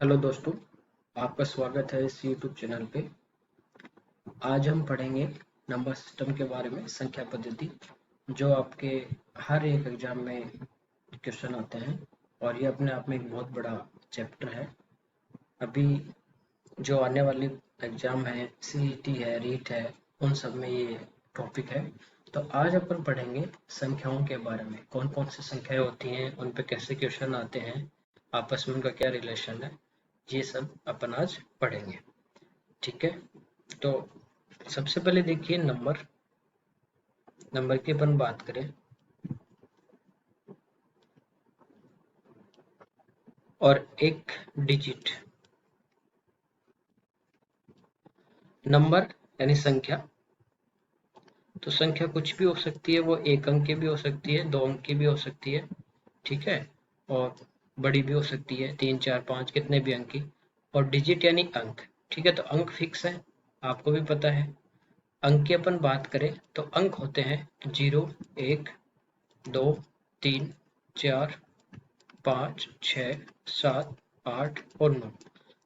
Hello दोस्तों, आपका स्वागत है इस यूट्यूब चैनल पे। आज हम पढ़ेंगे नंबर सिस्टम के बारे में, संख्या पद्धति, जो आपके हर एक एग्जाम में क्वेश्चन आते हैं और ये अपने आप में एक बहुत बड़ा चैप्टर है। अभी जो आने वाली एग्जाम है, सीईटी है, रीट है, उन सब में ये टॉपिक है। तो आज अपन पढ़ेंगे संख्याओं के बारे में, कौन कौन सी संख्याएं होती हैं, उन पे कैसे क्वेश्चन आते हैं, आपस में उनका क्या रिलेशन है, ये सब अपन आज पढ़ेंगे। ठीक है, तो सबसे पहले देखिए नंबर। नंबर की अपन बात करें और एक डिजिट। नंबर यानी संख्या, तो संख्या कुछ भी हो सकती है, वो एक अंक की भी हो सकती है, दो अंक की भी हो सकती है। ठीक है, और बड़ी भी हो सकती है, तीन चार पाँच कितने भी अंक की। और डिजिट यानी अंक। ठीक है, तो अंक फिक्स है, आपको भी पता है। अंक की अपन बात करें तो अंक होते हैं 0, 1, 2, 3, 4, 5, 6, 7, 8 और 9।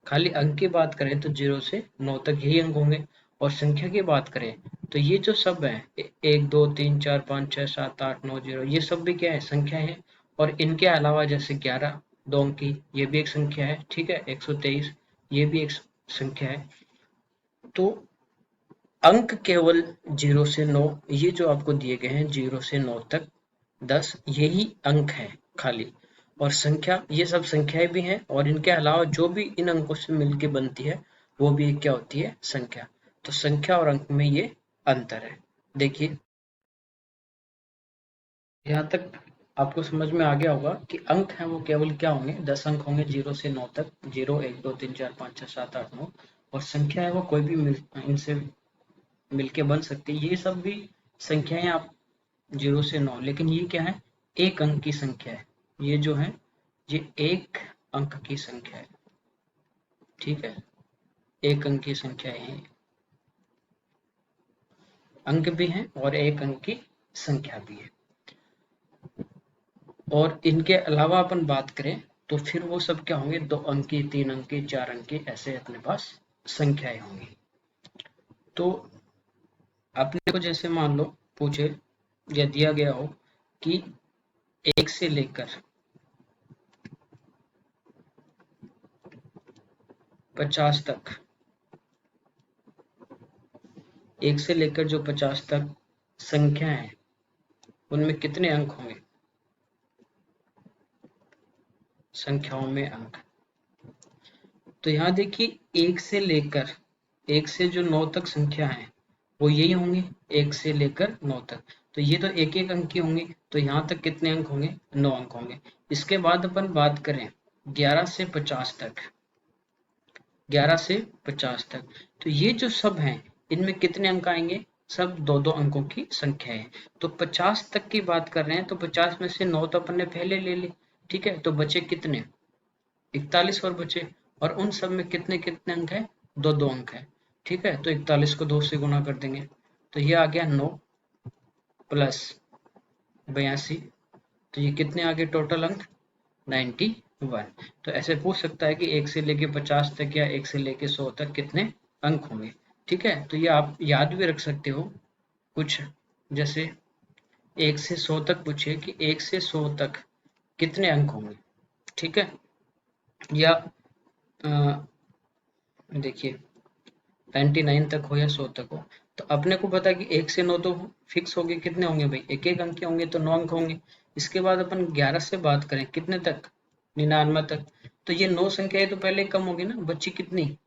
खाली अंक की बात करें तो 0 से 9 तक यही अंक होंगे। और संख्या की बात करें तो ये जो सब है, 1, 2, 3, 4, 5, 6, 7, 8, 9, 0, ये सब भी क्या है, संख्या है। और इनके अलावा जैसे 11 दो अंक की, ये भी एक संख्या है। ठीक है, 123 ये भी एक संख्या है। तो अंक केवल 0 से 9, ये जो आपको दिए गए हैं 0 से 9 तक 10, यही अंक है खाली। और संख्या, ये सब संख्याएं भी हैं, और इनके अलावा जो भी इन अंकों से मिलके बनती है वो भी क्या होती है, संख्या। तो संख्या और अंक में ये अंतर है। देखिए, यहाँ तक आपको समझ में आ गया होगा कि अंक है वो केवल क्या होंगे, 10 अंक होंगे 0 से 9 तक, 0, 1, 2, 3, 4, 5, 6, 7, 8, 9। और संख्या है वो कोई भी इनसे मिलके बन सकती है। ये सब भी संख्याएं आप 0 से 9, लेकिन ये क्या है, एक अंक की संख्या है। ये जो है, ये एक अंक की संख्या है। ठीक है, एक अंक की संख्या है, अंक भी है और एक अंक की संख्या भी है। और इनके अलावा अपन बात करें तो फिर वो सब क्या होंगे, दो अंक की, तीन अंक की, चार अंक की, ऐसे अपने पास संख्याएं होंगी। तो अपने को जैसे मान लो पूछे या दिया गया हो कि 1 से लेकर 50 तक, 1 से लेकर जो 50 तक संख्या है, उनमें कितने अंक होंगे, संख्याओं में अंक। तो यहाँ देखिए, 1 से लेकर, 1 से जो 9 तक संख्या है वो यही होंगी, 1 से लेकर 9 तक। तो ये तो एक एक अंक की होंगी, तो यहाँ तक कितने अंक होंगे, 9 अंक होंगे। इसके बाद अपन बात करें 11 से 50 तक, 11 से 50 तक, तो ये जो सब हैं, इनमें कितने अंक आएंगे, सब दो दो अंकों की संख्या है। तो 50 तक की बात कर रहे हैं, तो 50 में से 9 तो अपन ने पहले ले ली। ठीक है, तो बचे कितने, 41 और बचे। और उन सब में कितने कितने अंक है, दो दो अंक है। ठीक है, तो 41 को 2 से गुना कर देंगे, तो ये आ गया 9 प्लस 82। तो ये कितने आ गए टोटल अंक, 91। तो ऐसे पूछ सकता है कि 1 से लेके 50 तक या 1 से लेके 100 तक कितने अंक होंगे। ठीक है, तो ये आप याद भी रख सकते हो कुछ, जैसे 1 से 100 तक पूछिए कि 1 से 100 तक कितने अंक होंगे। ठीक है, या देखिए 99 तक हो या 100 तक हो, तो अपने को पता है कि 1 से 9 तो फिक्स हो गए, कितने होंगे भाई, एक एक अंक के होंगे, तो 9 अंक होंगे। इसके बाद अपन 11 से बात करें कितने तक, 99 तक, तो ये 9 संख्याएं तो पहले कम होगी ना, बच्ची कितनी,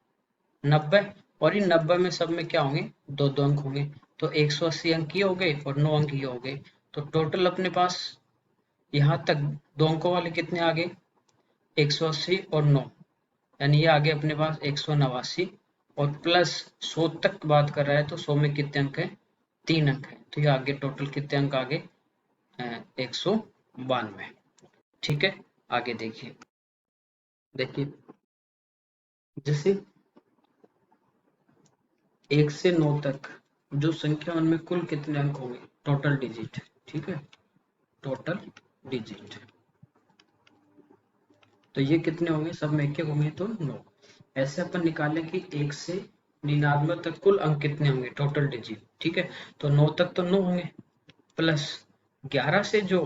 90। और इन 90 में सब में क्या होंगे, दो दो अंक होंगे। तो 180 अंक ये हो गए और 9 अंक ये हो गए। तो टोटल अपने पास यहाँ तक दो अंकों वाले कितने आ गए, 180 और 9, यानी ये आगे अपने पास 189। और प्लस 100 तक बात कर रहा है, तो 100 में कितने अंक है, 3 अंक है। तो ये आगे टोटल कितने अंक आ गए, 192। ठीक है, आगे देखिए, देखिए जैसे 1 से 9 तक जो संख्या, उनमें कुल कितने अंक होंगे, टोटल डिजिट। ठीक है, टोटल डिजिट। तो ये कितने होंगे, सब में एक एक होंगे तो 9। ऐसे अपन निकालें कि 1 से 99 तक कुल अंक कितने होंगे, टोटल डिजिट, ठीक है। तो 9 तक तो 9 होंगे, प्लस 11 से जो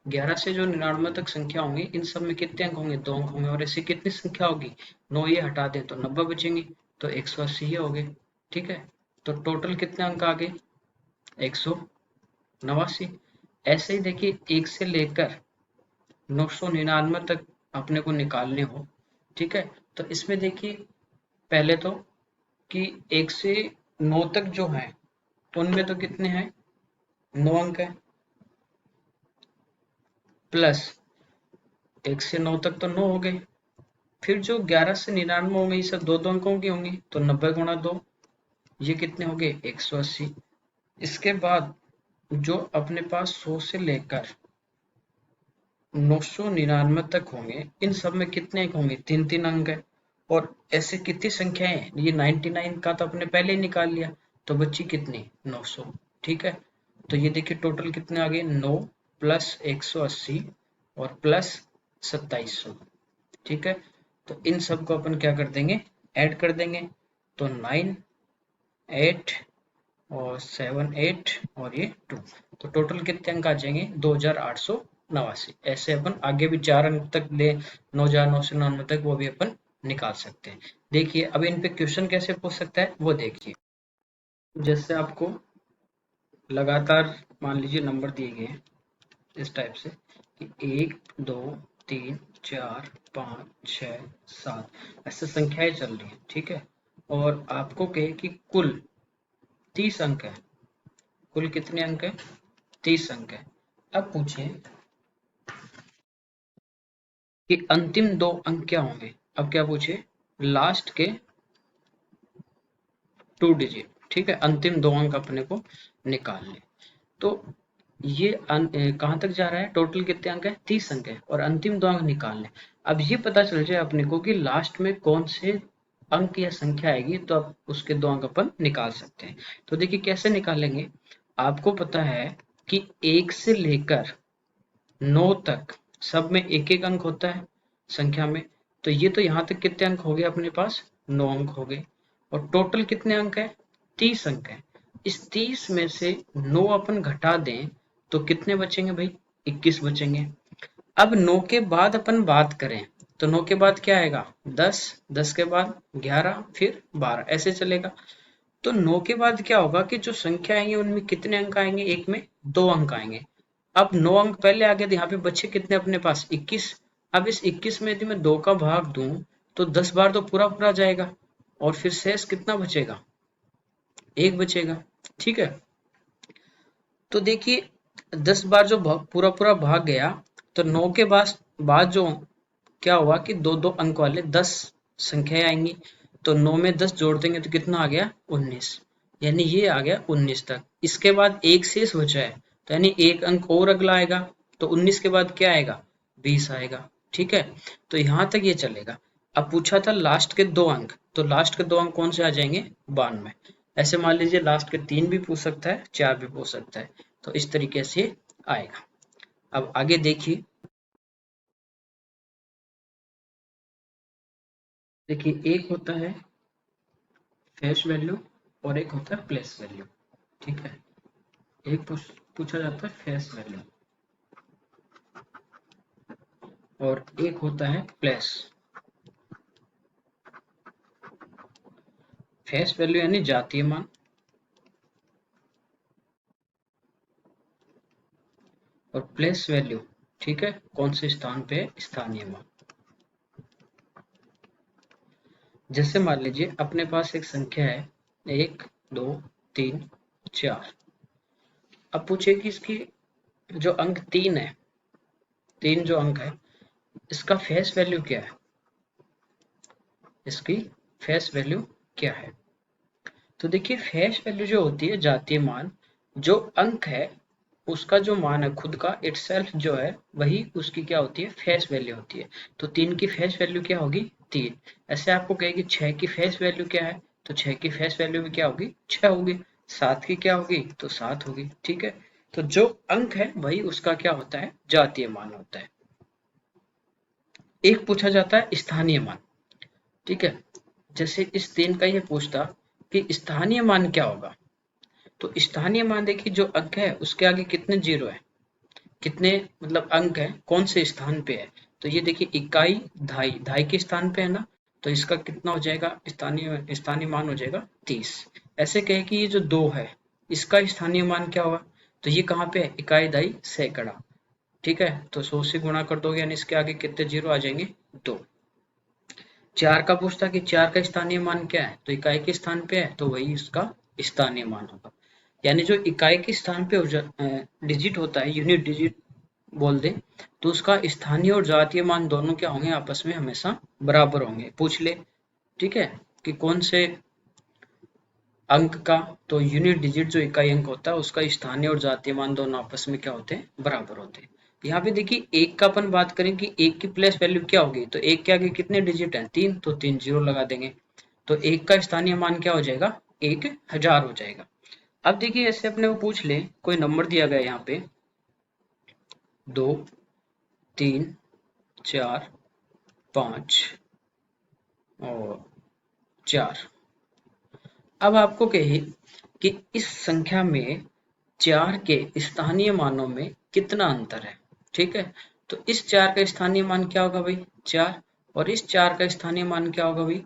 99 तक संख्या होंगी, इन सब में कितने अंक होंगे, 2 अंक होंगे। और ऐसी कितनी संख्या होगी, 9 ये हटा दें तो 90 बचेंगे, तो 180 ये हो गए, ठीक है। तो टोटल कितने अंक आ गए, 189। ऐसे ही देखिए 1 से लेकर 999 तक अपने को निकालने हो, ठीक है। तो इसमें देखिए पहले तो कि 1 से 9 तक जो है उनमें तो कितने हैं, 9 अंक है, प्लस 1 से 9 तक तो 9 हो गए। फिर जो 11 से 99 होंगे ये सब दो दो अंकों की होंगी, तो 90 गुणा 2 ये कितने हो गए, 180। इसके बाद जो अपने पास 100 से लेकर 999 तक होंगे, इन सब में कितने अंक होंगे, 3 अंक है। और ऐसे कितनी संख्याएं हैं, ये 99 का तो अपने पहले ही निकाल लिया, तो बच्ची कितनी, 900, ठीक है। तो ये देखिए टोटल कितने आ गए, 9 प्लस 180 और प्लस 2700, ठीक है। तो इन सब को अपन क्या कर देंगे, ऐड कर देंगे। तो 9 8 और 7 8 और ये 2, तो टोटल कितने अंक आ जाएंगे, 2889। ऐसे अपन आगे भी 4 अंक तक ले, 9999 तक वो भी अपन निकाल सकते हैं। देखिए अब इन पे क्वेश्चन कैसे पूछ सकता है वो देखिए। जैसे आपको लगातार मान लीजिए नंबर दिए गए हैं इस टाइप से कि 1 2 3 4 5 6 7 ऐसे संख्याएं चल रही हैं, ठीक है। और आपको कहे कि कुल 30 अंक है, कुल कितने अंक है, 30 अंक है। अब पूछे कि अंतिम 2 अंक क्या होंगे। अब क्या पूछे, लास्ट के 2 डिजिट, ठीक है, अंतिम 2 अंक अपने को निकालने। तो ये कहाँ तक जा रहा है, टोटल कितने अंक है, 30 अंक है, और अंतिम 2 अंक निकालने। अब ये पता चल जाए अपने को कि लास्ट में कौन से अंक या संख्या आएगी, तो अब उसके 2 अंक अपन निकाल सकते हैं। तो देखिए कैसे निकालेंगे, आपको पता है कि 1 से लेकर 9 तक सब में एक एक अंक होता है संख्या में। तो ये तो यहाँ तक कितने अंक हो गए अपने पास, 9 अंक हो गए। और टोटल कितने अंक है, 30 अंक है। इस 30 में से 9 अपन घटा दें तो कितने बचेंगे भाई, 21 बचेंगे। अब 9 के बाद अपन बात करें तो 9 के बाद क्या आएगा, 10, 10 के बाद 11, फिर 12, ऐसे चलेगा। तो 9 के बाद क्या होगा कि जो संख्या आएंगे उनमें कितने अंक आएंगे, एक में 2 अंक आएंगे। अब 9 अंक पहले आ गए तो यहाँ पे बचे कितने अपने पास, 21। अब इस 21 में यदि मैं 2 का भाग दूं तो 10 बार तो पूरा पूरा जाएगा, और फिर शेष कितना बचेगा, 1 बचेगा, ठीक है। तो देखिए 10 बार जो पूरा पूरा भाग गया, तो 9 के बाद जो क्या हुआ कि दो दो अंक वाले 10 संख्याएं आएंगी। तो 9 में 10 जोड़ देंगे तो कितना आ गया, 19, यानी ये आ गया 19 तक। इसके बाद एक शेष बचा है, तो यानी एक अंक और अगला आएगा, तो 19 के बाद क्या आएगा, 20 आएगा, ठीक है। तो यहाँ तक ये चलेगा। अब पूछा था लास्ट के 2 अंक, तो लास्ट के 2 अंक कौन से आ जाएंगे, 92। ऐसे मान लीजिए लास्ट के 3 भी पूछ सकता है, 4 भी पूछ सकता है, तो इस तरीके से आएगा। अब आगे देखिए, देखिए एक होता है फेस वैल्यू और एक होता है प्लेस वैल्यू, ठीक है। एक पूछा जाता है फेस वैल्यू और एक होता है प्लेस। फेस वैल्यू यानी जातीय मान, और प्लेस वैल्यू, ठीक है, कौन से स्थान पे, स्थानीय मान। जैसे मान लीजिए अपने पास एक संख्या है 1 2 3 4। अब पूछे कि इसकी जो अंक 3 है, 3 जो अंक है, इसका फेस वैल्यू क्या है, इसकी फेस वैल्यू क्या है। तो देखिए फेस वैल्यू जो होती है, जातीय मान, जो अंक है उसका जो मान है खुद का इटसेल्फ जो है, वही उसकी क्या होती है, फेस वैल्यू होती है। तो 3 की फेस वैल्यू क्या होगी, 3। ऐसे आपको कहेगी 6 की फेस वैल्यू क्या है, तो 6 की फेस वैल्यू भी क्या होगी, 6 होगी। 7 की क्या होगी, तो 7 होगी, ठीक है। तो जो अंक है वही उसका क्या होता है, जातीय मान होता है। एक पूछा जाता है स्थानीय मान, ठीक है। जैसे इस 3 का ये पूछता कि स्थानीय मान क्या होगा, तो स्थानीय मान देखिए जो अंक है उसके आगे कितने जीरो है, कितने मतलब अंक है, कौन से स्थान पे है। तो ये देखिए इकाई धाई, धाई के स्थान पे है ना, तो इसका कितना हो जाएगा, स्थानीय स्थानीय मान हो जाएगा 30। ऐसे कहे कि ये जो 2 है इसका स्थानीय मान क्या होगा, तो ये कहाँ पे है, इकाई धाई सैकड़ा, ठीक है। तो 100 से गुणा कर दोगे यानी इसके आगे कितने जीरो आ जाएंगे, 2। 4 का पूछता कि 4 का स्थानीय मान क्या है, तो इकाई के स्थान पे है तो वही इसका स्थानीय मान होगा। यानी जो इकाई के स्थान पे डिजिट होता है, यूनिट डिजिट बोल दे, तो उसका स्थानीय और जातीय मान दोनों क्या होंगे, आपस में हमेशा बराबर होंगे। पूछ ले, ठीक है, कि कौन से अंक का, तो यूनिट डिजिट जो इकाई अंक होता है उसका स्थानीय और जातीय मान दोनों आपस में क्या होते हैं, बराबर होते हैं। यहाँ पे देखिए एक का अपन बात करें कि एक की प्लेस वैल्यू क्या होगी, तो एक के आगे कितने डिजिट हैं, 3, तो 3 जीरो लगा देंगे, तो एक का स्थानीय मान क्या हो जाएगा, 1000 हो जाएगा। अब देखिए ऐसे अपने को पूछ ले, कोई नंबर दिया गया यहाँ पे 2, 3, 4, 5 और 4। अब आपको कहे कि इस संख्या में 4 के स्थानीय मानों में कितना अंतर है, ठीक है। तो इस 4 का स्थानीय मान क्या होगा भाई, 4, और इस 4 का स्थानीय मान क्या होगा भाई,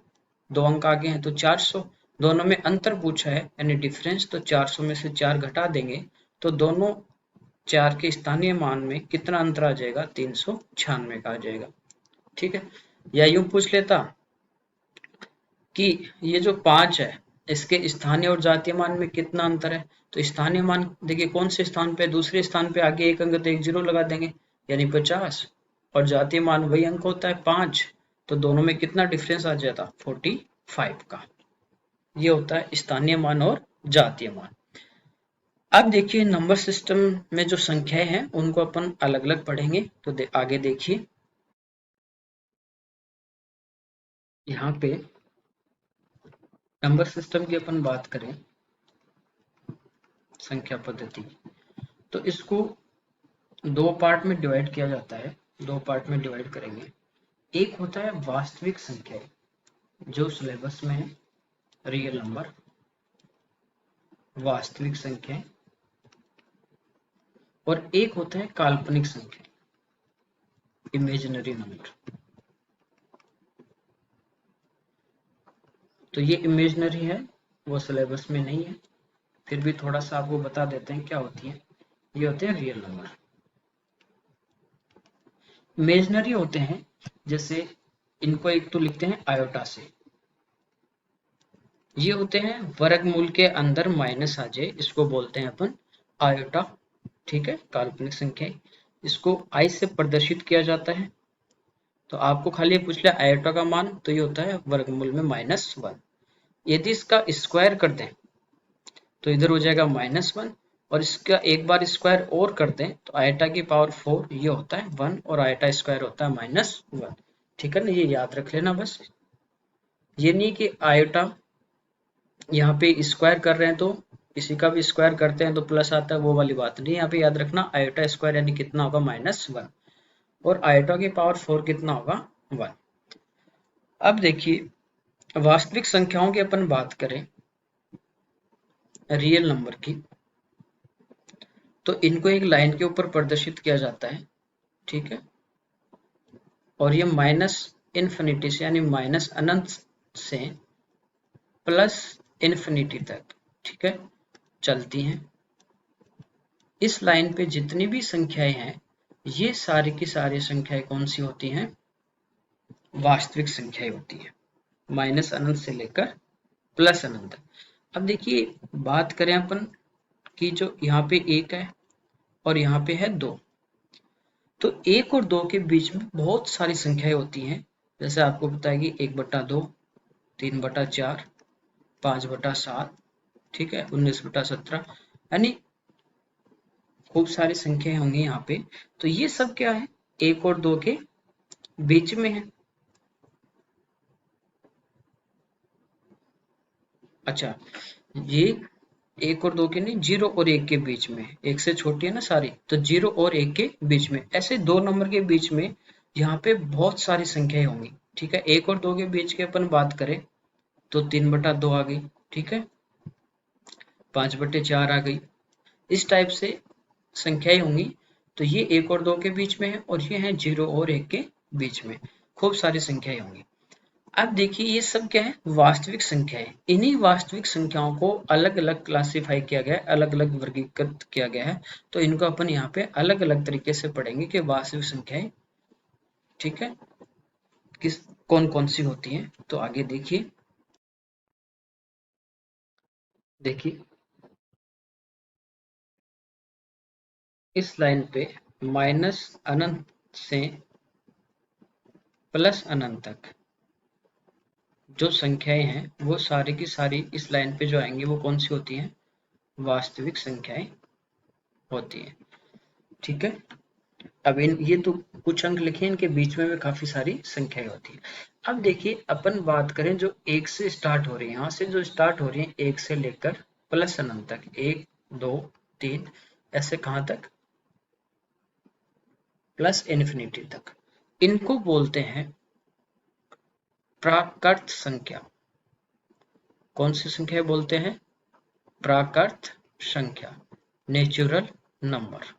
2 अंक आगे हैं तो 400। दोनों में अंतर पूछा है यानी डिफरेंस, तो 400 में से 4 घटा देंगे तो दोनों 4 के स्थानीय मान में कितना अंतर आ जाएगा, 396 का आ जाएगा, ठीक है। या यूं पूछ लेता कि ये जो 5 है इसके स्थानीय और जातीय मान में कितना अंतर है, तो स्थानीय मान देखिए कौन से स्थान पे, दूसरे स्थान पे आगे एक अंक तो एक जीरो लगा देंगे यानी 50, और जातीय मान वही अंक होता है 5, तो दोनों में कितना डिफरेंस आ जाता, 45 का। ये होता है स्थानीय मान और जातीय मान। अब देखिए नंबर सिस्टम में जो संख्याएं हैं उनको अपन अलग अलग पढ़ेंगे, तो आगे देखिए यहाँ पे नंबर सिस्टम की अपन बात करें, संख्या पद्धति, तो इसको 2 पार्ट में डिवाइड किया जाता है। 2 पार्ट में डिवाइड करेंगे। एक होता है वास्तविक संख्या जो सिलेबस में है, रियल नंबर, वास्तविक संख्या, और एक होता है काल्पनिक संख्या, इमेजिनरी नंबर। तो ये इमेजिनरी है, वो सिलेबस में नहीं है, फिर भी थोड़ा सा आपको बता देते हैं क्या होती है। ये होते हैं रियल नंबर। इमेजिनरी होते हैं, जैसे इनको एक तो लिखते हैं आयोटा से, ये होते हैं वर्गमूल के अंदर माइनस आ जाए, इसको बोलते हैं अपन आयोटा, ठीक है, काल्पनिक संख्या। इसको आई से प्रदर्शित किया जाता है, तो आपको खाली पूछ लिया आयोटा का मान, तो ये होता है वर्गमूल में -1। यदि इसका स्क्वायर कर दें तो इधर हो जाएगा -1, और इसका एक बार स्क्वायर और कर दें तो आयोटा की पावर 4 ये होता है 1, और आयोटा स्क्वायर होता है -1, ठीक है ना, ये याद रख लेना बस। ये नहीं कि आयोटा यहाँ पे स्क्वायर कर रहे हैं तो किसी का भी स्क्वायर करते हैं तो प्लस आता है, वो वाली बात नहीं। यहाँ पे याद रखना आयोटा स्क्वायर यानी कितना होगा, -1, और आयोटा की पावर 4 कितना होगा, 1। अब देखिए वास्तविक संख्याओं की अपन बात करें, रियल नंबर की, तो इनको एक लाइन के ऊपर प्रदर्शित किया जाता है, ठीक है, और ये माइनस इन्फिनिटी से यानी माइनस अनंत से प्लस इन्फिनिटी तक, ठीक है, चलती हैं। इस लाइन पे जितनी भी संख्याएं हैं ये सारी की सारी संख्याएं कौन सी होती हैं, वास्तविक संख्याएं होती हैं, माइनस अनंत से लेकर प्लस अनंत। अब देखिए बात करें अपन की, जो यहाँ पे 1 है और यहाँ पे है 2, तो 1 और 2 के बीच में बहुत सारी संख्याएं होती हैं। जैसे आपको बताएगी 1/2, 3/4, 5/7, ठीक है, 19/17, यानी खूब सारी संख्याएं होंगी यहाँ पे। तो ये सब क्या है, 1 और 2 के बीच में है। अच्छा, ये 1 और 2 के नहीं, 0 और 1 के बीच में, 1 से छोटी है ना सारी, तो 0 और 1 के बीच में, ऐसे 2 नंबर के बीच में यहाँ पे बहुत सारी संख्याएं होंगी, ठीक है। 1 और 2 के बीच की अपन बात करें तो 3/2 आ गई, ठीक है, 5/4 आ गई, इस टाइप से संख्याएं होंगी। तो ये 1 और 2 के बीच में है और ये है 0 और 1 के बीच में, खूब सारी संख्याएं होंगी। अब देखिए ये सब क्या है, वास्तविक संख्याएं। इन्हीं वास्तविक संख्याओं को अलग अलग क्लासिफाई किया गया है, अलग अलग वर्गीकृत किया गया है। तो इनको अपन यहाँ पे अलग अलग तरीके से पढ़ेंगे कि वास्तविक संख्याएं, ठीक है, किस कौन कौन सी होती हैं। तो आगे देखिए, देखिए इस लाइन पे माइनस अनंत से प्लस अनंत तक जो संख्याएं हैं वो सारी की सारी इस लाइन पे जो आएंगी वो कौन सी होती हैं, वास्तविक संख्याएं होती हैं, ठीक है। अब इन ये तो कुछ अंक लिखे, इनके बीच में भी काफी सारी संख्याएं होती है। अब देखिए अपन बात करें जो 1 से स्टार्ट हो रही है, यहाँ से जो स्टार्ट हो रही है 1 से लेकर प्लस अनंत तक, 1 2 3 ऐसे कहाँ तक, प्लस इन्फिनिटी तक, इनको बोलते हैं प्राकृत संख्या। कौन सी संख्या बोलते हैं, प्राकृत संख्या, नेचुरल नंबर।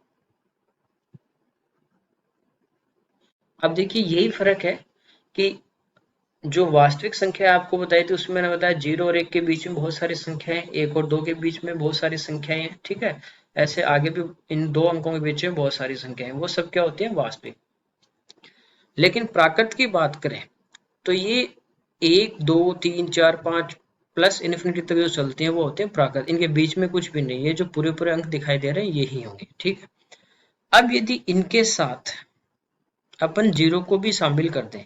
अब देखिए यही फर्क है कि जो वास्तविक संख्या आपको बताई थी उसमें मैंने बताया 0 और 1 के बीच में बहुत सारी संख्याएं, 1 और 2 के बीच में बहुत सारी संख्याएं हैं, ठीक है। ऐसे आगे भी इन दो अंकों के बीच में बहुत सारी संख्याएं, वो सब क्या होती हैं, वास्तविक। लेकिन प्राकृत की बात करें तो ये 1 2 3 4 5 प्लस इन्फिनिटी तक जो चलते हैं वो होते हैं प्राकृत, इनके बीच में कुछ भी नहीं है, जो पूरे पूरे अंक दिखाई दे रहे हैं यही होंगे, ठीक है। अब यदि इनके साथ अपन 0 को भी शामिल कर दें,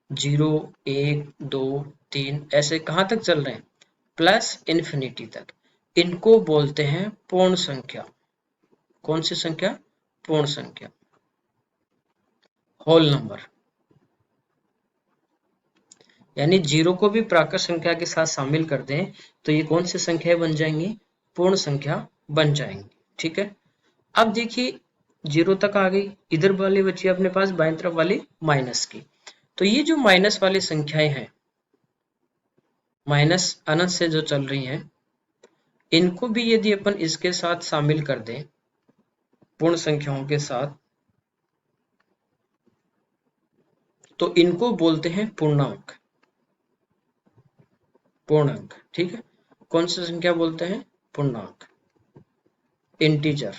0 1 2 3 ऐसे कहाँ तक चल रहे हैं, प्लस इन्फिनिटी तक, इनको बोलते हैं पूर्ण संख्या। कौन सी संख्या, पूर्ण संख्या, होल नंबर। यानी 0 को भी प्राकृत संख्या के साथ शामिल कर दें तो ये कौन सी संख्या बन जाएंगी, पूर्ण संख्या बन जाएंगी, ठीक है। अब देखिए 0 तक आ गई, इधर वाली बची अपने पास बाईं तरफ वाली माइनस की। तो ये जो माइनस वाली संख्याएं हैं, माइनस अनंत से जो चल रही हैं, इनको भी यदि अपन इसके साथ शामिल कर दें, पूर्ण संख्याओं के साथ, तो इनको बोलते हैं पूर्णांक, पूर्णांक, ठीक है। कौन सी संख्या बोलते हैं, पूर्णांक, इंटीजर।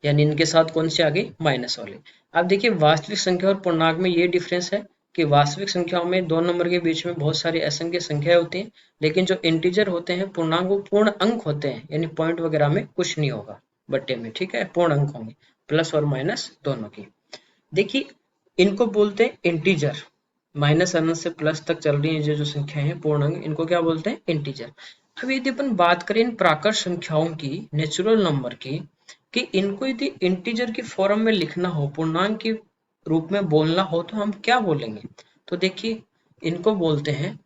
यानी इनके साथ कौन सी आ गई, माइनस वाली। अब देखिए वास्तविक संख्या और पूर्णांक में ये डिफरेंस है कि वास्तविक संख्याओं में दो नंबर के बीच में बहुत सारी असंख्य संख्याएं होती हैं, लेकिन जो इंटीजर होते हैं, पूर्णांक, वो पूर्ण अंक होते हैं, यानी पॉइंट वगैरह में कुछ नहीं होगा बट्टे में, ठीक है, पूर्ण अंक होंगे, प्लस और माइनस दोनों की। देखिए इनको बोलते हैं इंटीजर, माइनस अनंत से प्लस तक चल रही है जो जो संख्याएं हैं पूर्ण अंक, इनको क्या बोलते हैं, इंटीजर। अब यदि अपन बात करें इन प्राकृत संख्याओं की, नेचुरल नंबर की, कि इनको यदि इंटीजर की फॉर्म में लिखना हो, पूर्णांक के रूप में बोलना हो, तो हम क्या बोलेंगे। तो देखिए इनको बोलते हैं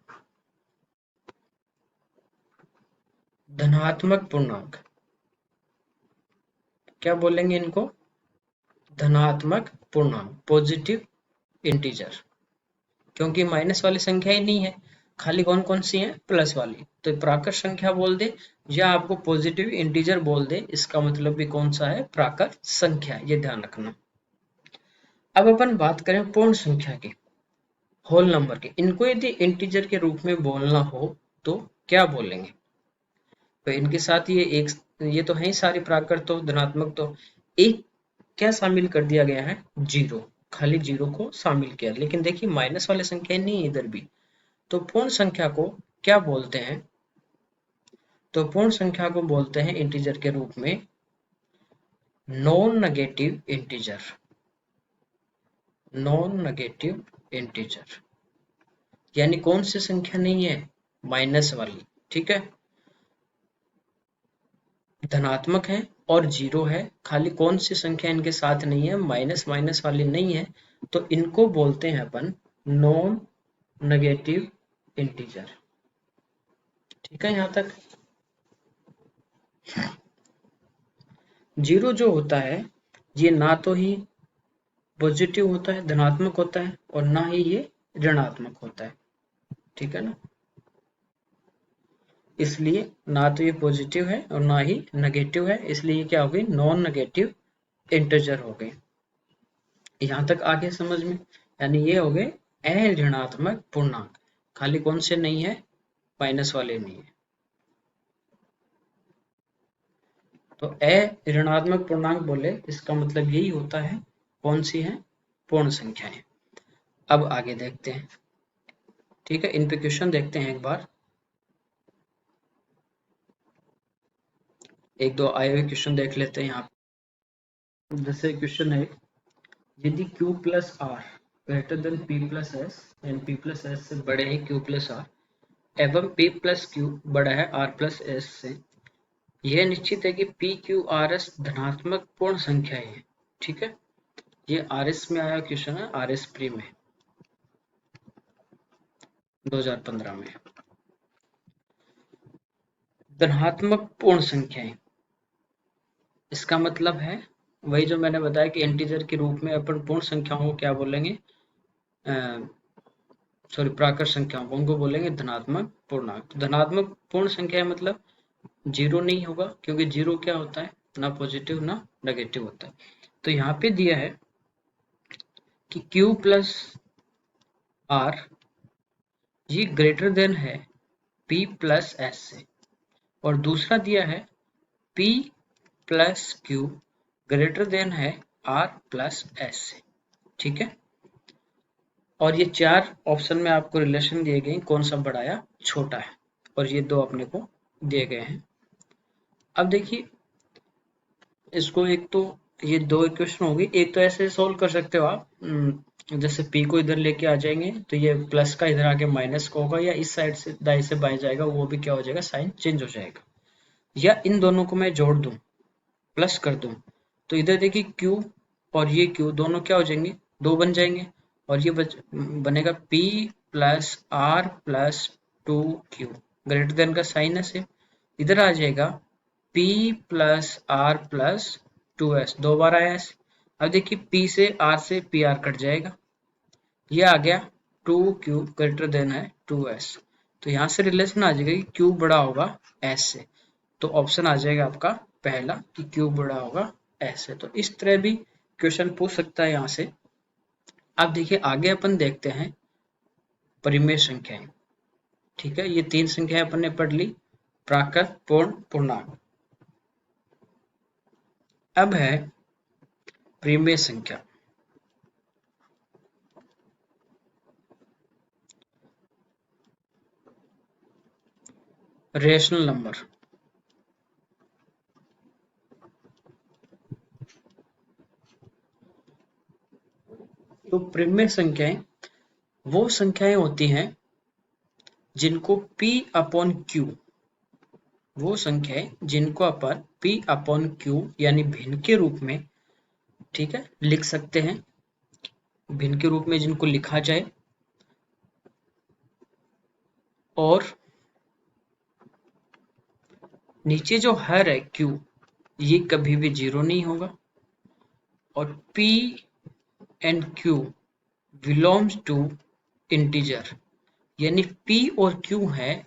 धनात्मक पूर्णांक। क्या बोलेंगे इनको, धनात्मक पूर्णांक, पॉजिटिव इंटीजर, क्योंकि माइनस वाली संख्या ही नहीं है, खाली कौन कौन सी है, प्लस वाली। तो प्राकृत संख्या बोल दे या आपको पॉजिटिव इंटीजर बोल दे, इसका मतलब भी कौन सा है, प्राकृत संख्या, ये ध्यान रखना। अब अपन बात करें पूर्ण संख्या की, होल नंबर के, इनको यदि इंटीजर के रूप में बोलना हो तो क्या बोलेंगे। तो इनके साथ ये एक, ये तो है ही सारी प्राकृत, तो धनात्मक, तो एक क्या शामिल कर दिया गया है, 0, खाली 0 को शामिल किया, लेकिन देखिए माइनस वाले संख्या नहीं है इधर भी। तो पूर्ण संख्या को क्या बोलते हैं, तो पूर्ण संख्या को बोलते हैं इंटीजर के रूप में non negative integer, non negative integer. यानी कौन सी संख्या नहीं है, माइनस वाली, ठीक है, धनात्मक है और 0 है, खाली कौन सी संख्या इनके साथ नहीं है, माइनस माइनस वाली नहीं है, तो इनको बोलते हैं अपन नॉन नेगेटिव इंटीजर, ठीक है। यहां तक 0 जो होता है, ये ना तो ही पॉजिटिव होता है, धनात्मक होता है, और ना ही ये ऋणात्मक होता है, ठीक है ना। इसलिए ना तो ये पॉजिटिव है और ना ही नेगेटिव है, इसलिए क्या हो गई, नॉन नेगेटिव इंटीजर हो गए। यहाँ तक आगे समझ में, यानी ये हो गए अऋणात्मक पूर्णांक। खाली कौन से नहीं है, माइनस वाले नहीं है। तो अऋणात्मक पूर्णांक बोले इसका मतलब यही होता है, कौन सी है, पूर्ण संख्याएं। अब आगे देखते हैं, ठीक है, इन पे क्वेश्चन देखते हैं एक बार। एक दो आए हुए क्वेश्चन देख लेते हैं यहाँ पे। जैसे क्वेश्चन है, यदि q plus r greater than p plus s and p plus s से बड़े हैं q प्लस आर एवं p प्लस क्यू बड़ा है r प्लस एस से, यह निश्चित है कि p q r s धनात्मक पूर्ण संख्याएं हैं, ठीक है। ये आर एस में आया क्वेश्चन है, आर एस प्री में 2015 में। धनात्मक पूर्ण संख्याएं, इसका मतलब है वही जो मैंने बताया कि इंटीजर के रूप में अपन पूर्ण संख्याओं को क्या बोलेंगे, सॉरी प्राकृत संख्याओं को, उनको बोलेंगे धनात्मक पूर्णांक। तो धनात्मक पूर्ण संख्या मतलब जीरो नहीं होगा, क्योंकि जीरो क्या होता है, ना पॉजिटिव ना नेगेटिव होता है। तो यहाँ पे दिया है कि q प्लस आर ये ग्रेटर देन है p प्लस एस से, और दूसरा दिया है p plus Q greater then है r प्लस एस से, ठीक है। और ये चार ऑप्शन में आपको रिलेशन दिए गए, कौन सा बड़ा या छोटा है, और ये दो अपने को दिए गए हैं। अब देखिए इसको, एक तो ये दो इक्वेशन होगी, एक तो ऐसे सोल्व कर सकते हो आप, जैसे p को इधर लेके आ जाएंगे तो ये प्लस का इधर आके माइनस का होगा, या इस साइड से दाएं से बाएं जाएगा, वो भी क्या हो जाएगा, साइन चेंज हो जाएगा। या इन दोनों को मैं जोड़ दूं, प्लस कर दूं, तो इधर देखिए q और ये q दोनों क्या हो जाएंगे, दो बन जाएंगे, और ये बनेगा p plus r plus two q, greater than का साइन है, इधर आ जाएगा p plus r plus two s, दो बार आया एस। अब देखिए p से r से पी आर कट जाएगा, ये आ गया टू क्यू ग्रेटर देन है टू एस। तो यहाँ से रिलेशन आ जाएगा कि q बड़ा होगा s से, तो ऑप्शन आ जाएगा आपका पहला कि q बड़ा होगा s से। तो इस तरह भी क्वेश्चन पूछ सकता है यहाँ से। अब देखिए आगे अपन देखते हैं परिमेय संख्याएं, ठीक है। ये तीन संख्याएं अपन ने पढ़ ली, प्राकृत, पूर्ण, पूर्णांक। अब है परिमेय संख्या। रेशनल नंबर, तो परिमेय संख्याएं वो संख्याएं होती हैं जिनको p अपॉन q, वो संख्याएं जिनको अपन p अपॉन q यानी भिन्न के रूप में, ठीक है, लिख सकते हैं, भिन्न के रूप में जिनको लिखा जाए, और नीचे जो हर है q ये कभी भी जीरो नहीं होगा, और p and q belongs to integer, यानी p और q है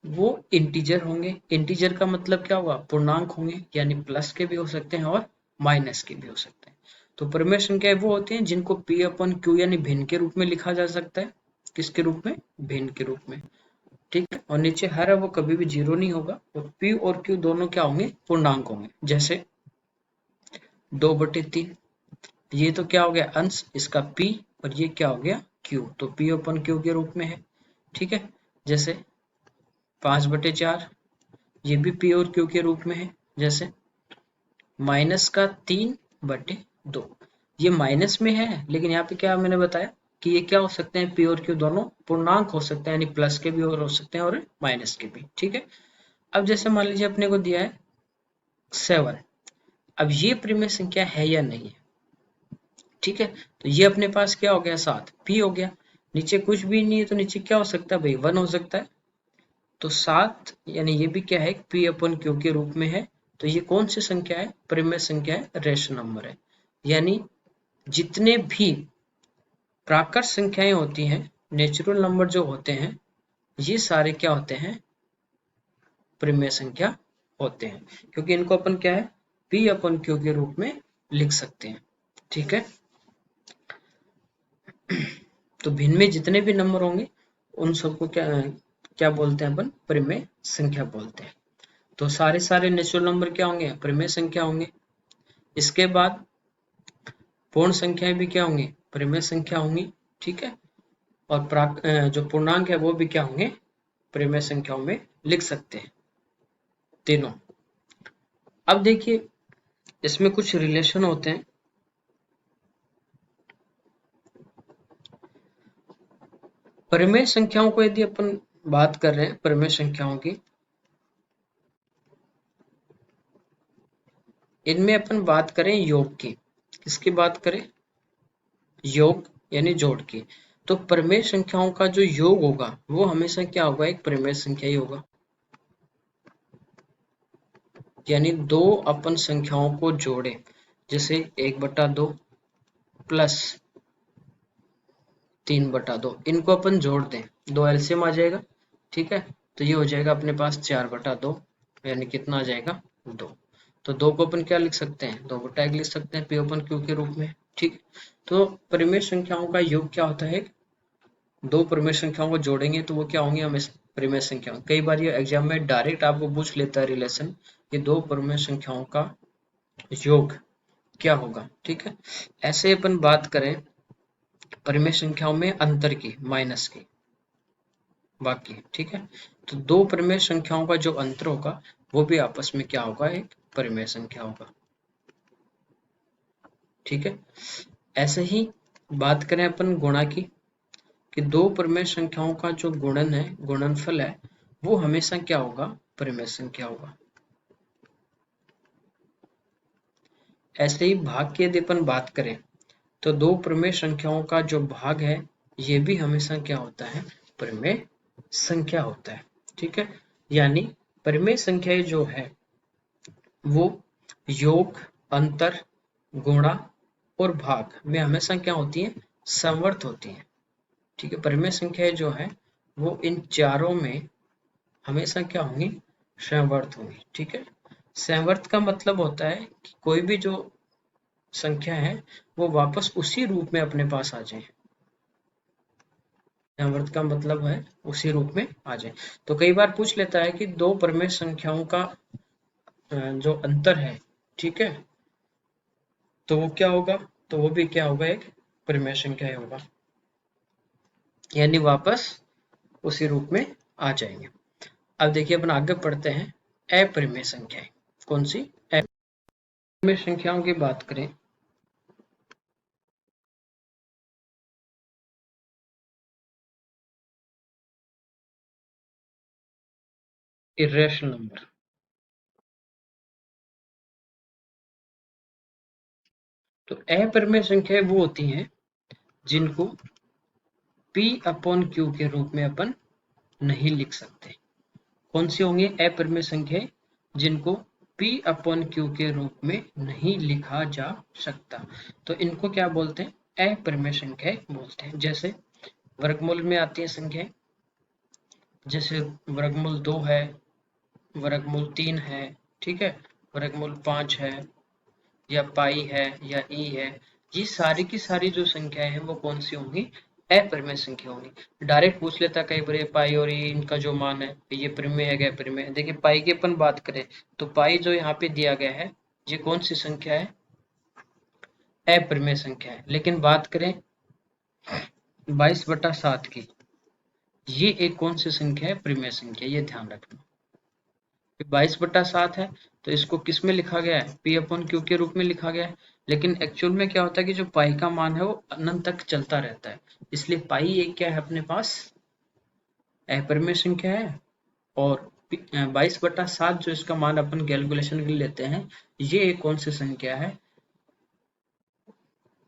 वो इंटीजर होंगे। इंटीजर का मतलब क्या हुआ, पूर्णांक होंगे, यानी प्लस के भी हो सकते हैं और माइनस के भी हो सकते हैं। तो परिमेय संख्याएं वो होती हैं जिनको p अपन q यानी भिन्न के रूप में लिखा जा सकता है, किसके रूप में, भिन्न के रूप में, ठीक है। और नीचे हर है वो कभी भी जीरो नहीं होगा, तो p और q दोनों क्या होंगे, पूर्णांक होंगे। जैसे 2/3, ये तो क्या हो गया अंश, इसका p, और ये क्या हो गया q, तो p अपन q के रूप में है, ठीक है। जैसे 5/4, ये भी p और q के रूप में है। जैसे माइनस का 3/2, ये माइनस में है, लेकिन यहाँ पे क्या मैंने बताया कि ये क्या हो सकते हैं, p और q दोनों पूर्णांक हो सकते हैं, यानी प्लस के भी और हो सकते हैं और माइनस के भी, ठीक है। अब जैसे मान लीजिए अपने को दिया है 7, अब ये परिमेय संख्या है या नहीं है, ठीक है। तो ये अपने पास क्या हो गया, 7, p हो गया, नीचे कुछ भी नहीं है तो नीचे क्या हो सकता है भाई, 1 हो सकता है। तो 7 यानी ये भी क्या है, p अपन q के रूप में है। तो ये कौन सी संख्या है, परिमेय संख्या है, रेशनल नंबर है। यानी जितने भी प्राकृत संख्याएं होती हैं, नेचुरल नंबर जो होते हैं, ये सारे क्या होते हैं, परिमेय संख्या होते हैं, क्योंकि इनको अपन क्या है, P अपन Q के रूप में लिख सकते हैं। ठीक है, तो भिन्न में जितने भी नंबर होंगे उन सबको क्या क्या बोलते हैं, अपन परिमेय संख्या बोलते हैं। तो सारे सारे नेचुरल नंबर क्या होंगे, परिमेय संख्या होंगे। इसके बाद पूर्ण संख्याएं भी क्या होंगी, परिमेय संख्या होंगी। ठीक है, और जो पूर्णांक है वो भी क्या होंगे, परिमेय संख्याओं में लिख सकते हैं तीनों। अब देखिए इसमें कुछ रिलेशन होते हैं। परिमेय संख्याओं को यदि अपन बात कर रहे हैं, परिमेय संख्याओं की, इनमें अपन बात करें योग की, किसकी बात करें, योग यानी जोड़ की। तो परिमेय संख्याओं का जो योग होगा वो हमेशा क्या होगा, एक परिमेय संख्या ही होगा। यानी दो अपन संख्याओं को जोड़े, जैसे 1/2 प्लस 3/2, इनको अपन जोड़ दें, 2 एलसीएम आ जाएगा। ठीक है, तो ये हो जाएगा अपने पास 4/2, यानी कितना आ जाएगा, 2। तो 2 को अपन क्या लिख सकते हैं, 2/1 लिख सकते हैं, P अपन Q के रूप में। ठीक, तो परिमेय संख्याओं का योग क्या होता है, दो परिमेय संख्याओं को जोड़ेंगे तो वो क्या होंगे, हम इस परिमेय संख्या। कई बार ये एग्जाम में डायरेक्ट आपको पूछ लेता है रिलेशन, ये दो परिमेय संख्याओं का योग क्या होगा। ठीक है, ऐसे अपन बात करें परिमेय संख्याओं में अंतर की, माइनस की, बाकी। ठीक है, तो दो परिमेय संख्याओं का जो अंतर होगा वो भी आपस में क्या होगा, एक परिमेय संख्या होगा। ठीक है, ऐसे ही बात करें अपन गुणा की, कि दो परिमेय संख्याओं का जो गुणन है, गुणनफल है, वो हमेशा क्या होगा, परिमेय संख्या होगा। ऐसे ही भाग की यदि अपन बात करें तो दो परिमेय संख्याओं का जो भाग है ये भी हमेशा क्या होता है, परिमेय संख्या होता है। ठीक है, यानी परिमेय संख्याएं जो है वो योग, अंतर, गुणा और भाग में हमेशा क्या होती है, समवर्त होती है। ठीक है, परिमेय संख्याएं जो है वो इन चारों में हमेशा क्या होंगी, समवर्त होंगी। ठीक है, समवर्त का मतलब होता है कि कोई भी जो संख्या है वो वापस उसी रूप में अपने पास आ जाए। समवर्त का मतलब है उसी रूप में आ जाए। तो कई बार पूछ लेता है कि दो परिमेय संख्याओं का जो अंतर है, ठीक है, तो वो क्या होगा, तो वो भी क्या होगा, एक परिमेय संख्या ही होगा, यानी वापस उसी रूप में आ जाएंगे। अब देखिए अपन आगे पढ़ते हैं अपरिमेय संख्याएं। कौन सी, अपरिमेय संख्याओं की बात करें, इरेशनल नंबर। तो अपरिमेय संख्याएं वो होती हैं जिनको P अपॉन Q के रूप में अपन नहीं लिख सकते। कौन सी होंगी अपरिमेय संख्याएं, जिनको P अपॉन Q के रूप में नहीं लिखा जा सकता, तो इनको क्या बोलते हैं, अपरिमेय संख्याएं बोलते हैं। जैसे वर्गमूल में आती है संख्याएं, जैसे वर्गमूल 2 है, वर्गमूल 3 है, ठीक है, वर्गमूल 5 है, या पाई है, या ई है, ये सारी की सारी जो संख्याएं हैं वो कौन सी होंगी, अपरिमेय संख्या होंगी। डायरेक्ट पूछ लेता कई बार पाई और ई इनका जो मान है ये परिमेय है या अपरिमेय है। देखिए पाई की अपन बात करें तो पाई जो यहाँ पे दिया गया है ये कौन सी संख्या है, अपरिमेय संख्या है। लेकिन बात करें 22/7 की, ये एक कौन सी संख्या है, परिमेय संख्या, ये ध्यान रखना। 22/7 है तो इसको किस में लिखा गया है, P अपॉन Q के रूप में लिखा गया है। लेकिन एक्चुअल में क्या होता है कि जो पाई का मान है वो अनंत तक चलता रहता है, इसलिए पाई एक क्या है अपने पास, अपरिमेय संख्या है। और 22/7 जो इसका मान अपन कैलकुलेशन के लिए लेते हैं, ये एक कौन सी संख्या है,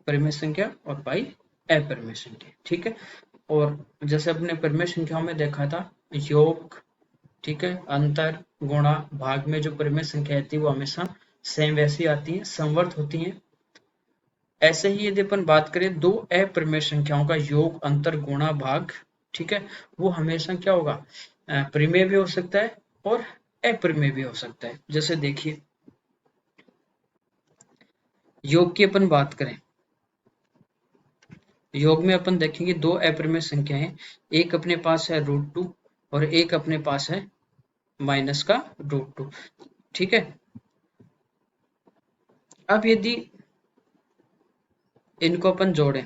परिमेय संख्या, और पाई अपरिमेय संख्या। ठीक है, और जैसे अपने परिमेय संख्याओं में देखा था योग, ठीक है, अंतर, गुणा, भाग में जो परिमेय संख्या आती है वो हमेशा सेम वैसी आती है, समवर्त होती है। ऐसे ही यदि अपन बात करें दो अपरिमेय संख्याओं का योग, अंतर, गुणा, भाग, ठीक है, वो हमेशा क्या होगा, परिमेय भी हो सकता है और अपरिमेय भी हो सकता है। जैसे देखिए योग की अपन बात करें, योग में अपन देखेंगे दो अपरिमेय संख्या है, एक अपने पास है √2 और एक अपने पास है माइनस का √2, ठीक है। अब यदि इनको अपन जोड़ें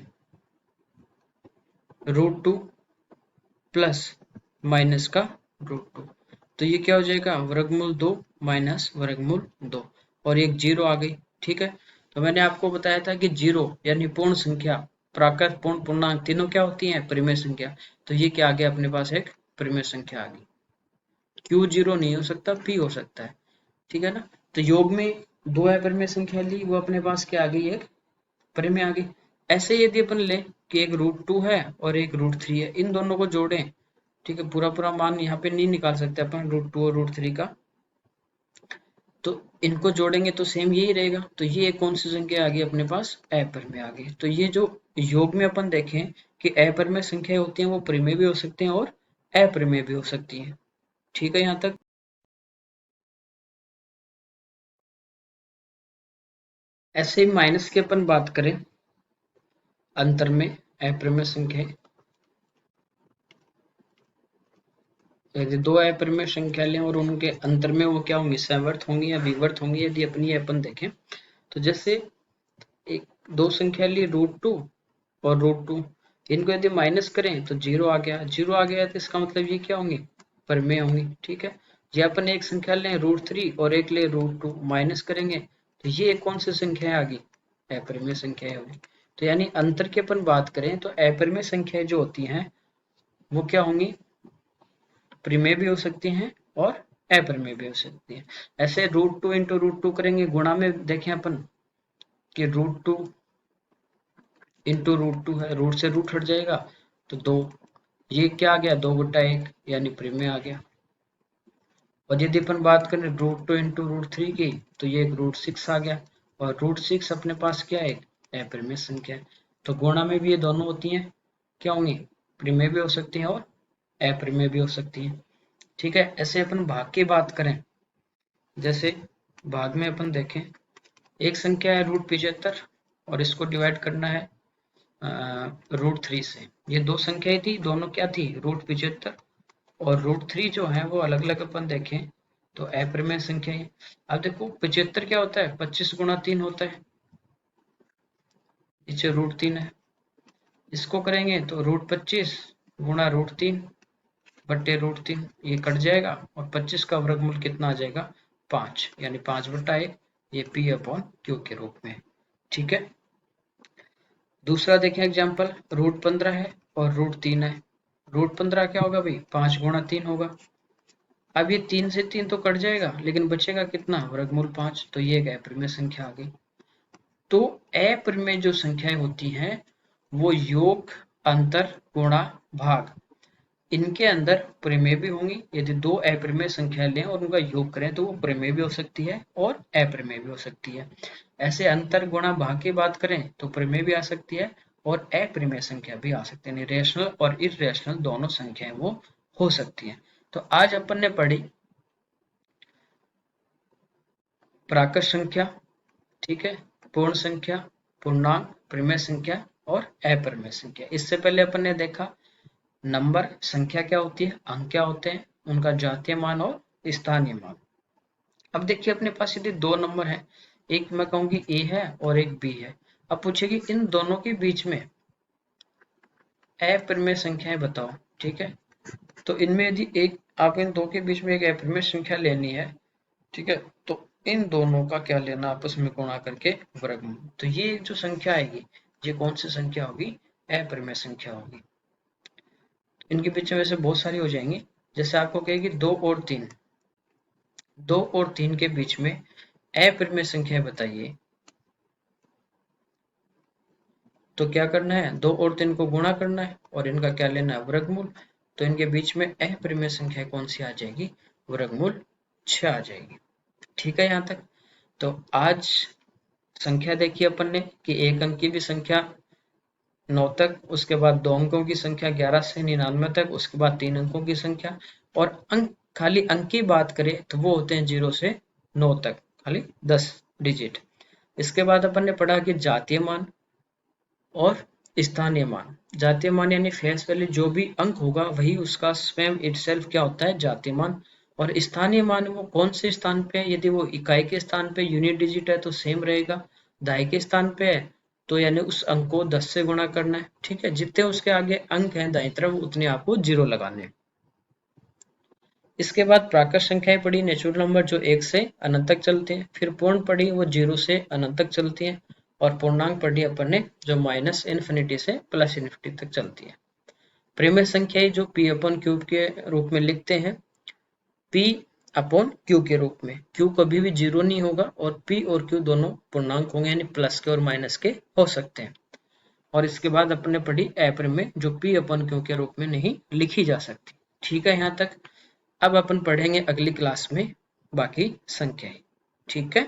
√2 प्लस माइनस का √2, तो ये क्या हो जाएगा, वर्गमूल 2 माइनस वर्गमूल 2, और एक जीरो आ गई, ठीक है। तो मैंने आपको बताया था कि जीरो यानी पूर्ण संख्या, प्राकृत, पूर्ण, पूर्णांक तीनों क्या होती हैं, परिमेय संख्या। तो ये क्या आ गया अपने पास, एक परिमेय संख्या आ गई। क्यू जीरो नहीं हो सकता, पी हो सकता है, ठीक है ना। तो योग में दो अपरिमेय संख्या ली, वो अपने पास क्या आ गई, एक परिमेय आ गई। ऐसे यदि अपन ले कि एक √2 है और एक √3 है, इन दोनों को जोड़ें, ठीक है, पूरा पूरा मान यहाँ पे नहीं निकाल सकते अपन √2 और √3 का, तो इनको जोड़ेंगे तो सेम यही रहेगा। तो ये एक कौन सी संख्या आ गई अपने पास, अपरिमेय आ गई। तो ये जो योग में अपन देखें कि अपरिमेय संख्या होती हैं वो परिमेय भी हो सकते हैं और अपरिमेय भी हो सकती हैं, ठीक है यहाँ तक। ऐसे ही माइनस की अपन बात करें, अंतर में अपरिमेय संख्या, यदि दो अपरिमेय संख्या लें और उनके अंतर में वो क्या होंगी, सवर्त होंगी या विवर्त होंगी, यदि अपनी अपन देखें तो जैसे एक दो संख्या ली √2 और √2, इनको यदि माइनस करें तो जीरो आ गया, जीरो आ गया तो इसका मतलब ये क्या होंगी, परिमेय होंगी, ठीक है। ये अपन एक संख्या लें √3 और एक ले √2, माइनस करेंगे तो ये कौन सी संख्या आ गई, अपरिमेय संख्या होगी। तो यानी अंतर की अपन बात करें तो अपरिमेय संख्याएं जो होती हैं वो क्या होंगी, परिमेय भी हो सकती हैं और अपरिमेय भी हो सकती हैं। ऐसे √2 इंटू √2 करेंगे, गुणा में देखें अपन कि √2 इंटू √2 है, रूट से रूट हट जाएगा तो 2, ये क्या आ गया, 2/1 यानी परिमेय आ गया। और यदि अपन बात करें √2 इंटू √3 की, तो ये एक √6 आ गया, और √6 अपने पास क्या है, एक अपरिमेय संख्या है। तो गुणा में भी ये दोनों होती हैं, क्या होंगी, परिमेय भी हो सकती हैं और अपरिमेय भी हो सकती हैं, ठीक है। ऐसे अपन भाग की बात करें, जैसे भाग में अपन देखें एक संख्या है √75 और इसको डिवाइड करना है √3 से। ये दो संख्याएं थी, दोनों क्या थी, √75 और √3 जो है वो अलग अलग अपन देखें तो अपरिमेय संख्या है। अब देखो 75 क्या होता है, 25 गुणा 3 होता है, नीचे √3 है, इसको करेंगे तो √25 गुणा √3 बट्टे √3, ये कट जाएगा और 25 का वर्गमूल कितना आ जाएगा, 5, यानी 5/1, ये P/Q के रूप में, ठीक है। दूसरा देखें एग्जाम्पल, √15 है और √3 है। √15 क्या होगा भाई, 5 गुणा 3 होगा। अब ये 3 से 3 तो कट जाएगा लेकिन बचेगा कितना, वर्गमूल 5, तो ये एक अपरिमेय संख्या आ गई। तो अपरिमेय जो संख्याएं होती हैं वो योग, अंतर, गुणा, भाग, इनके अंदर परिमेय भी होंगी। यदि दो अपरिमेय संख्या लें और उनका योग करें तो वो परिमेय भी हो सकती है और अपरिमेय भी हो सकती है। ऐसे अंतर, गुणा, भाग की बात करें तो परिमेय भी आ सकती है और अपरिमेय संख्या भी आ सकती है, रेशनल और इरेशनल दोनों संख्याएं वो हो सकती है। तो आज अपन ने पढ़ी प्राकृत संख्या, ठीक है, पूर्ण संख्या, पूर्णांक, परिमेय संख्या और अपरिमेय संख्या। इससे पहले अपन ने देखा नंबर, संख्या क्या होती है, अंक क्या होते हैं, उनका जातीय मान और स्थानीय मान। अब देखिए अपने पास यदि दो नंबर है, एक मैं कहूंगी ए है और एक बी है। अब पूछेगी इन दोनों के बीच में अपरिमेय संख्याएं बताओ, ठीक है। तो इनमें यदि एक, आप इन दो के बीच में एक अपरिमेय संख्या लेनी है, ठीक है, तो इन दोनों का क्या लेना, आपस में गुणा करके वर्गमूल। तो ये जो संख्या आएगी ये कौन सी संख्या होगी, अपरिमेय संख्या होगी। इनके पीछे वैसे बहुत सारी हो जाएंगी, जैसे आपको कहेगी 2 और 3, 2 और 3 के बीच में अपरिमेय संख्या बताइए, तो क्या करना है, 2 और 3 को गुणा करना है और इनका क्या लेना है, वर्गमूल। तो इनके बीच में अपरिमेय संख्या कौन सी आ जाएगी, वर्गमूल 6 आ जाएगी, ठीक है यहाँ तक। तो आज संख्या देखी अपन ने कि एक अंक की भी संख्या 9 तक, उसके बाद 2 अंकों की संख्या 11 से 99 तक, उसके बाद 3 अंकों की संख्या, और अंक खाली अंक की बात करें तो वो होते हैं 0 से 9 तक, खाली 10 डिजिट। इसके बाद अपन ने पढ़ा कि जातीय मान और स्थानीय मान। जातीय मान यानी फेस वैल्यू, जो भी अंक होगा वही उसका स्वयं इटसेल्फ क्या होता है, जातीय मान। और स्थानीय मान वो कौन से स्थान पे है, यदि वो इकाई के स्थान पे यूनिट डिजिट है तो सेम रहेगा, दहाई के स्थान पे है तो यानी उस अंक को 10 से गुणा करना है, ठीक है। जितने उसके आगे अंक हैं दाईं तरफ उतने आपको 0 लगाने हैं। इसके बाद प्राकृत संख्याएं पढ़ी, नेचुरल नंबर जो 1 से अनंत तक चलते हैं। फिर पूर्ण पढ़ी, वो 0 से अनंत तक चलती हैं। और पूर्णांक पढ़ी अपन ने जो माइनस इन्फिनिटी से प्लस इन्फिनिटी तक चलती है। प्रिमिय संख्याएं जो p अपॉन क्यूब के रूप में लिखते हैं, p अपॉन क्यू के रूप में। q कभी भी 0 नहीं होगा और p और q दोनों पूर्णांक होंगे, यानी प्लस के और माइनस के हो सकते हैं। और इसके बाद अपन ने पढ़ी अप्रिमेय जो p अपॉन क्यू के रूप में नहीं लिखी जा सकती। ठीक है यहाँ तक। अब अपन पढ़ेंगे अगली क्लास में बाकी संख्याएं। ठीक है।